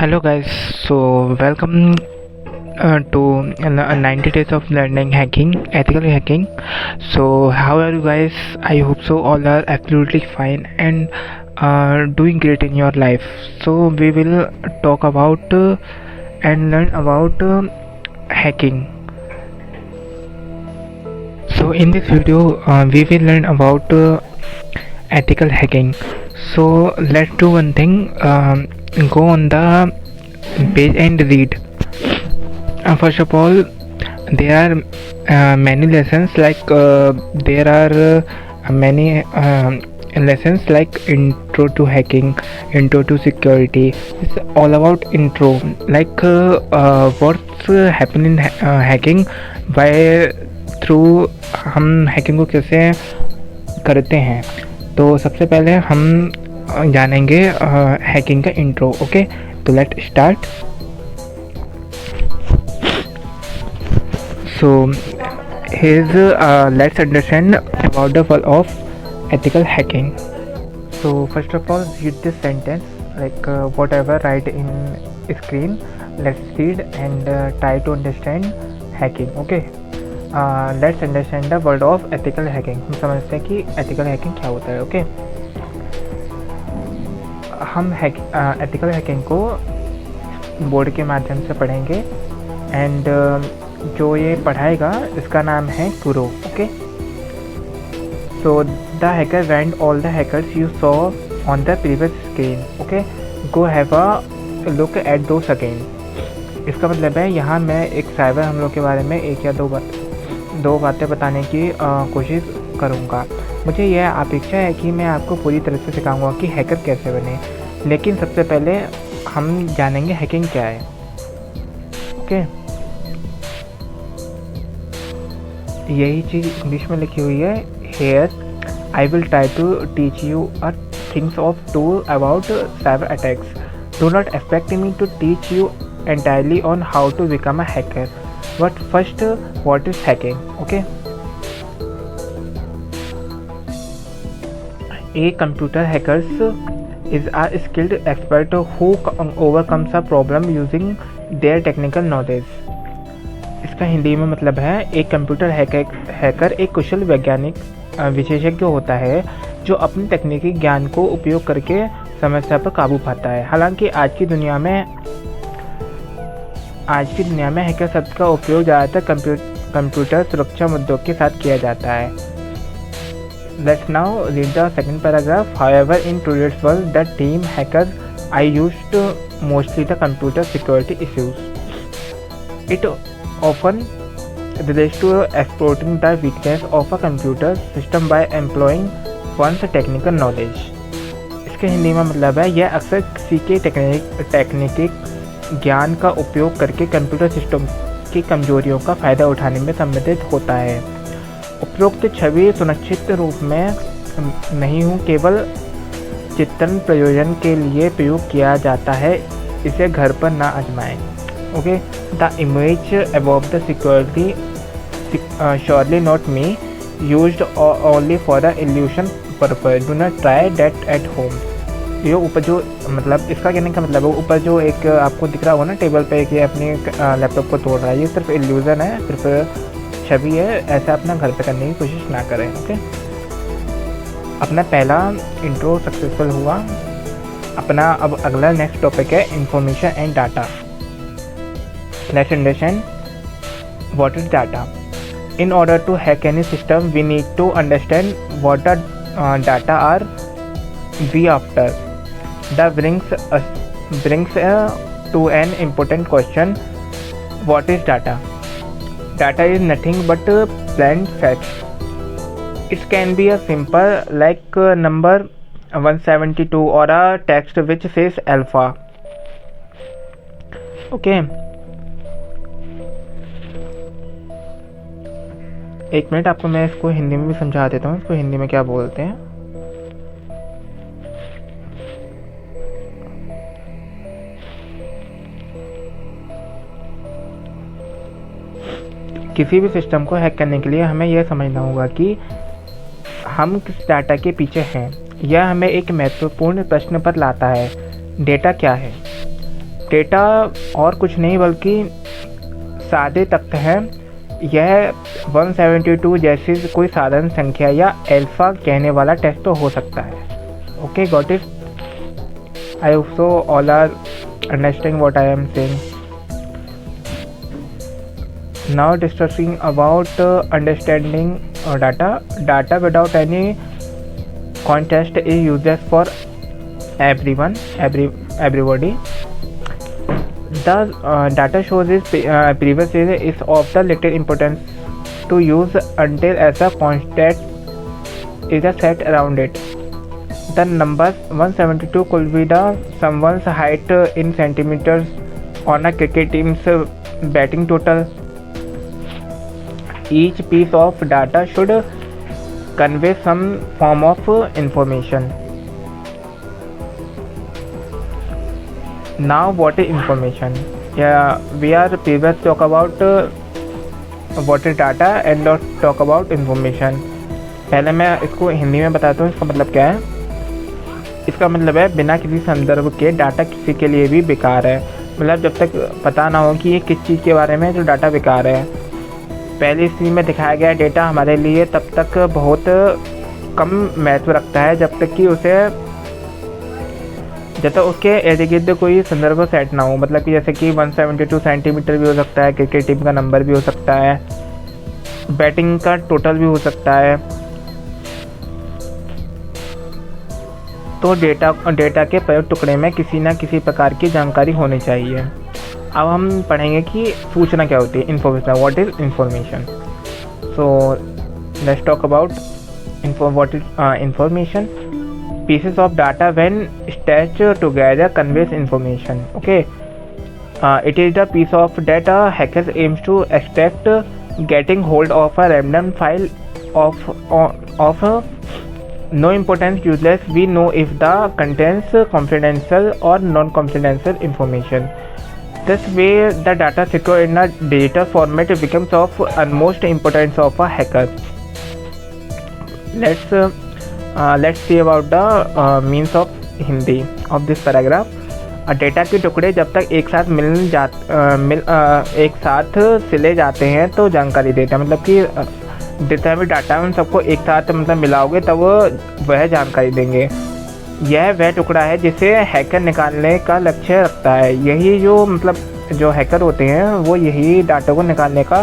Hello guys, so welcome to 90 days of learning hacking, ethical hacking. So how are you guys? I hope so all are absolutely fine and doing great in your life. So we will talk about and learn about hacking. So in this video we will learn about ethical hacking. So let's do one thing. Go on the page and read. First of all, there are many lessons there are many lessons like intro to hacking, intro to security. It's all about intro, what's happening in hacking, by through हम hacking को कैसे करते हैं. तो सबसे पहले हम जानेंगे हैकिंग का इंट्रो. ओके, तो let start. So here's let's understand about the fall of ethical hacking. So first of all, read this sentence, whatever write in screen. Let's read and try to understand hacking. Okay, let's understand the word of ethical hacking. हम समझते हैं कि ethical hacking क्या होता है. Okay, हम ethical hacking को board के माध्यम से पढ़ेंगे एंड जो ये पढ़ाएगा इसका नाम है कुरो. Okay, so the hacker went all the hackers you saw on the previous screen. Okay, go have a look at those again. इसका मतलब है यहाँ मैं एक साइबर हमलों के बारे में एक या दो बातें बताने की कोशिश करूँगा. मुझे यह अपेक्षा है कि मैं आपको पूरी तरह से सिखाऊंगा कि हैकर कैसे बने, लेकिन सबसे पहले हम जानेंगे हैकिंग क्या है. ओके, यही चीज़ इंग्लिश में लिखी हुई है. Here I will try to teach you a things of two about cyber attacks. Do not expect me to teach you entirely on how to become a hacker, but first what is hacking. Okay, a computer hackers is a skilled expert who overcomes a problem using their technical knowledge. इसका हिंदी में मतलब है एक computer hacker एक कुशल वैज्ञानिक विशेषज्ञ होता है जो अपने तकनीकी ज्ञान को उपयोग करके समस्या पर काबू पाता है. हालांकि आज की दुनिया में हैकर शब्द का उपयोग ज़्यादातर कंप्यूटर सुरक्षा मुद्दों के साथ किया जाता है. Let's now read the second paragraph. However, in today's world, the term hacker I used mostly the computer security issues. It often relates to exploiting the weakness of a computer system by employing one's technical knowledge. इसके हिंदी में मतलब है यह अक्सर किसी के तकनीकी ज्ञान का उपयोग करके कंप्यूटर सिस्टम की कमजोरियों का फ़ायदा उठाने में संबंधित होता है. उपरोक्त छवि सुनिश्चित रूप में नहीं हूँ, केवल चित्रण प्रयोजन के लिए प्रयोग किया जाता है. इसे घर पर ना आजमाएं. Okay, the image above the security surely not me used only for the illusion purpose. Do not try that at home. ये ऊपर जो मतलब इसका कहने का मतलब है ऊपर जो एक आपको दिख रहा होगा ना टेबल पे कि अपने लैपटॉप को तोड़ रहा है, ये सिर्फ इल्यूज़न है, सिर्फ छवि है. ऐसा अपना घर पे करने की कोशिश ना करें. ओके, अपना पहला इंट्रो सक्सेसफुल हुआ. अपना अब अगला नेक्स्ट टॉपिक है information and data. Let's understand what is data. In order to hack any system we need to understand what the data are we after. The brings to an important question. What is data? Data is nothing but plain facts. It can be a simple like number 172 or a text which says alpha. Okay, एक minute आपको मैं इसको हिंदी में भी समझा देता हूँ. इसको हिंदी में क्या बोलते हैं. किसी भी सिस्टम को हैक करने के लिए हमें यह समझना होगा कि हम किस डाटा के पीछे हैं. यह हमें एक महत्वपूर्ण प्रश्न पर लाता है. डेटा क्या है? डेटा और कुछ नहीं बल्कि सादे तथ्य हैं। यह 172 जैसी कोई साधारण संख्या या अल्फा कहने वाला टेस्ट तो हो सकता है। Okay, got it? I hope so all are understanding what I am saying. Now discussing about understanding data without any context is useless for everybody. The data shows is previous is of the little importance to use until as a context is a set around it. The number 172 could be the someone's height in centimeters on a cricket team's batting total. Each piece of data should convey some form of information. Now what is information? We are previous talk about what is data and not talk about information. पहले मैं इसको हिंदी में बताता हूँ इसका मतलब क्या है। इसका मतलब है बिना किसी संदर्भ के डाटा किसी के लिए भी बेकार है। मतलब जब तक पता ना हो कि ये किस चीज़ के बारे में है, जो डाटा बेकार है। पहली स्क्रीन में दिखाया गया डेटा हमारे लिए तब तक बहुत कम महत्व रखता है जब तक उसके इर्द गिर्द कोई संदर्भ सेट ना हो। मतलब कि जैसे कि 172 सेंटीमीटर भी हो सकता है, क्रिकेट टीम का नंबर भी हो सकता है, बैटिंग का टोटल भी हो सकता है। तो डेटा के प्रयोग टुकड़े में किसी न किसी प्रकार की जानकारी होनी चाहिए। अब हम पढ़ेंगे कि सूचना क्या होती है, information. What is information? So let's talk about what is information. Pieces of data when stitched together conveys information. Okay, it is the piece of data hackers aims to extract getting hold of a random file of no importance, useless. We know if the contains confidential or non-confidential information. This way the data secured in a digital format becomes of utmost importance of a hacker. Let's see about the means of Hindi of this paragraph. Data के टुकड़े जब तक एक साथ सिले जाते हैं तो जानकारी देते हैं। मतलब कि जितना भी डाटा है उन सबको एक साथ मतलब मिलाओगे तब वह जानकारी देंगे। यह वह टुकड़ा है जिसे हैकर निकालने का लक्ष्य रखता है। यही जो हैकर होते हैं वो यही डाटा को निकालने का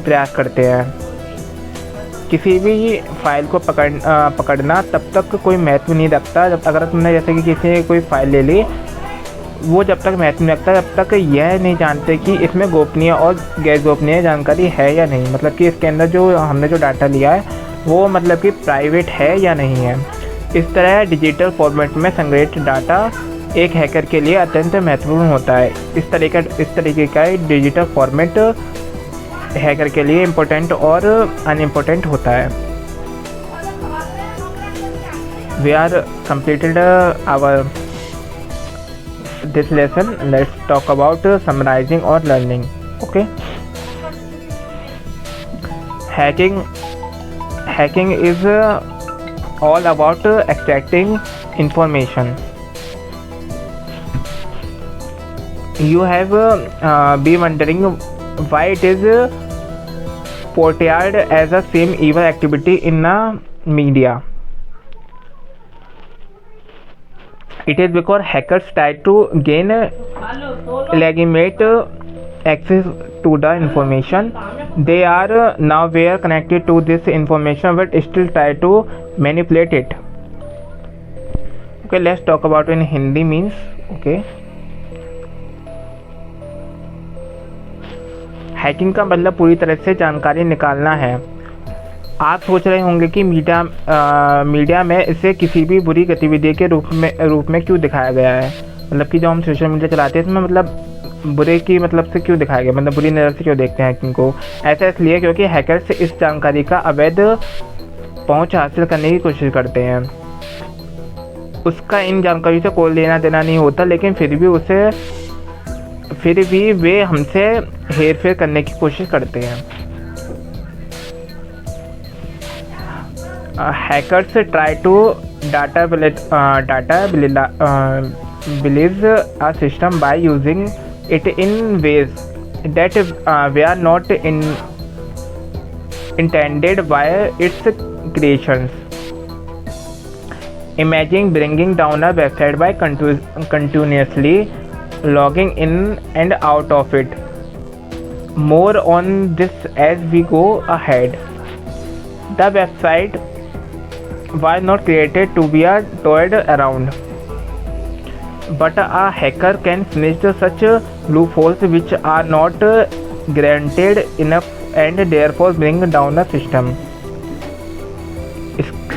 प्रयास करते हैं। किसी भी फाइल को पकड़ना तब तक कोई महत्व नहीं रखता जब अगर तुमने जैसे कि किसी ने कोई फाइल ले ली, वो जब तक महत्व नहीं रखता जब तक यह नहीं जानते कि इसमें गोपनीय और गैर गोपनीय जानकारी है या नहीं। मतलब कि इसके अंदर जो हमने जो डाटा लिया है वो मतलब कि प्राइवेट है या नहीं है। इस तरह डिजिटल फॉर्मेट में संग्रहित डाटा एक हैकर के लिए अत्यंत महत्वपूर्ण होता है। इस तरीके का डिजिटल फॉर्मेट हैकर के लिए इम्पोर्टेंट और अनइम्पोर्टेंट होता है। We are completed our this lesson. Let's talk about summarizing or learning. Okay, hacking is all about extracting information. You have been wondering why it is portrayed as a same evil activity in the media. It is because hackers try to gain legitimate access to the information. They are nowhere connected to this information but still try to manipulate it. Okay, let's talk about in Hindi means. Okay, hacking का मतलब पूरी तरह से जानकारी निकालना है। आप सोच रहे होंगे कि मीडिया में इसे किसी भी बुरी गतिविधि के रूप में क्यों दिखाया गया है। मतलब कि जो हम सोशल मीडिया चलाते हैं इसमें मतलब बुरे की मतलब से क्यों दिखाया गया, मतलब बुरी नज़र से क्यों देखते हैं हैकिंग को। ऐसा इसलिए क्योंकि हैकर्स इस जानकारी का अवैध पहुंच हासिल करने की कोशिश करते हैं। उसका इन जानकारी से कोई लेना देना नहीं होता, लेकिन फिर भी वे हमसे हेर फेर करने की कोशिश करते हैं। hackers try to believes a system by using it in ways that were not intended by its creations. Imagine bringing down a website by continuously logging in and out of it. More on this as we go ahead. The website was not created to be toyed around, but a hacker can snitch such loopholes which are not granted enough and therefore bring down the system.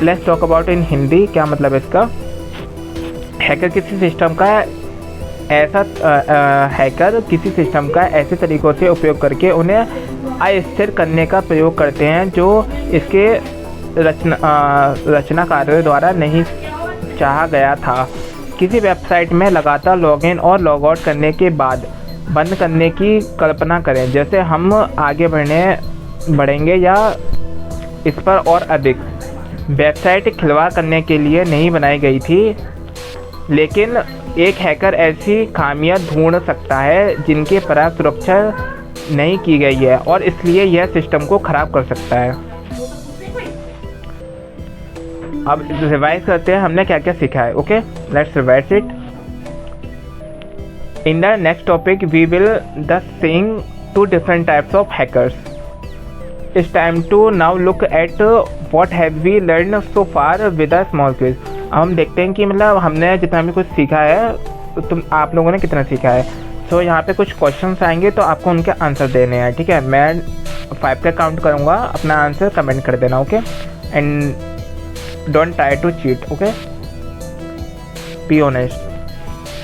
Let's talk about in Hindi क्या मतलब है इसका। Hacker किसी system का ऐसे तरीक़ों से उपयोग करके उन्हें अस्थिर करने का प्रयोग करते हैं जो इसके रचनाकारों द्वारा नहीं चाहा गया था। किसी वेबसाइट में लगातार लॉगिन और लॉग आउट करने के बाद बंद करने की कल्पना करें। जैसे हम आगे बढ़ेंगे या इस पर और अधिक। वेबसाइट खिलवाड़ करने के लिए नहीं बनाई गई थी, लेकिन एक हैकर ऐसी खामियां ढूंढ सकता है जिनके पर्याप्त सुरक्षा नहीं की गई है और इसलिए यह सिस्टम को ख़राब कर सकता है। अब रिवाइज करते हैं हमने क्या क्या सीखा है। Okay, let's revise it. In the next topic we will the seeing two different types of hackers. It's time to now look at what have we learn so far with a small quiz. हम देखते हैं कि मतलब हमने जितना भी कुछ सीखा है तुम आप लोगों ने कितना सीखा है। सो यहाँ पे कुछ क्वेश्चंस आएंगे तो आपको उनके आंसर देने हैं, ठीक है। मैं 5 का काउंट करूँगा, अपना आंसर कमेंट कर देना। Okay, and don't try to cheat. Okay, be honest.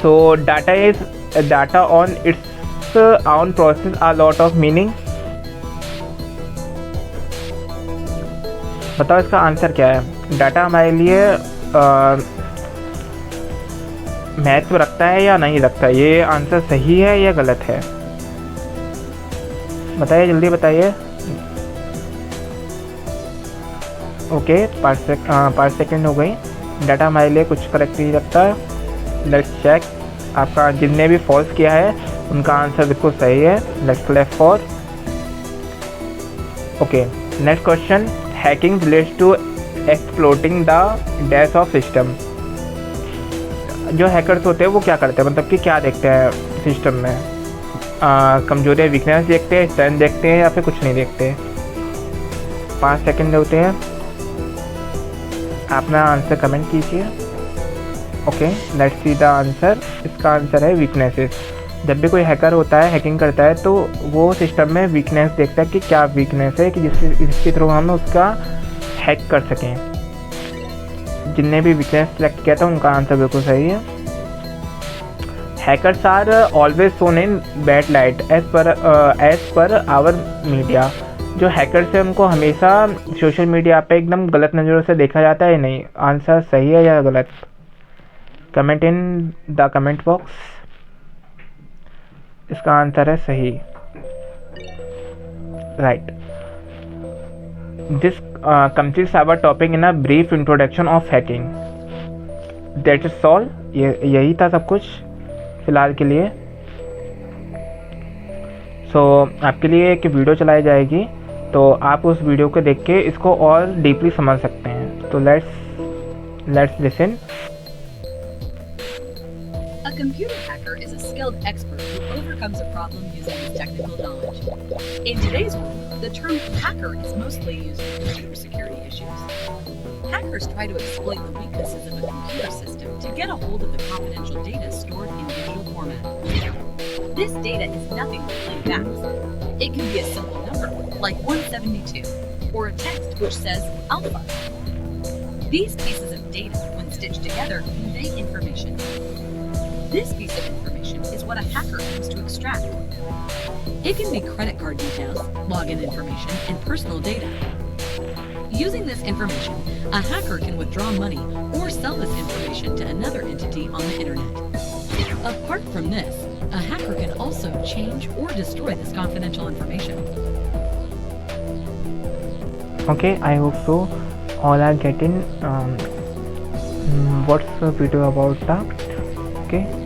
So data on its own process a lot of meaning. बताओ इसका आंसर क्या है। डाटा हमारे लिए महत्व रखता है या नहीं रखता, ये आंसर सही है या गलत है, बताइए, जल्दी बताइए। ओके, 5 सेकेंड हो गई। डाटा हमारे लिए कुछ करेक्ट नहीं रखता। Let's check. आपका जितने भी फॉल्स किया है उनका आंसर बिल्कुल सही है। Let's clap for. Okay, next question. Hacking relates to exploiting the dash of system. जो हैकर्स होते हैं वो क्या करते हैं, मतलब कि क्या देखते हैं सिस्टम में, कमजोरी वीकनेस देखते हैं, स्ट्रेंथ देखते हैं या फिर कुछ नहीं देखते। 5 सेकंड होते हैं, अपना आंसर कमेंट कीजिए। Okay, let's see the answer. इसका आंसर है वीकनेसेस। जब भी कोई हैकर होता है, हैकिंग करता है, तो वो सिस्टम में वीकनेस देखता है कि क्या वीकनेस है कि जिसके थ्रू हम उसका हैक कर सकें। जिनने भी वीकनेस सेलेक्ट किया था उनका आंसर बिल्कुल सही है। Hackers are always shown in bad light as per our media. जो हैकर्स है उनको हमेशा सोशल मीडिया पे एकदम गलत नज़रों से देखा जाता है। नहीं, आंसर सही है या गलत, comment in the comment box. इसका आंसर है सही, right. This completes our topic in a brief introduction of hacking. That's all. यही था सब कुछ फ़िलहाल के लिए। आपके लिए एक वीडियो चलाई जाएगी, तो आप उस वीडियो को देख के इसको और डीपली समझ सकते हैं। तो let's listen. A computer hacker is a skilled expert who overcomes a problem using his technical knowledge. In today's world, the term hacker is mostly used for computer security issues. Hackers try to exploit the weaknesses of a computer system to get a hold of the confidential data stored in digital format. This data is nothing but plain facts. It can be a simple number, like 172, or a text which says alpha. These pieces of data, when stitched together, convey information. This piece of information is what a hacker aims to extract. It can be credit card details, login information, and personal data. Using this information, a hacker can withdraw money or sell this information to another entity on the internet. Apart from this, a hacker can also change or destroy this confidential information. Okay, I hope so. All are getting what's the video about the okay.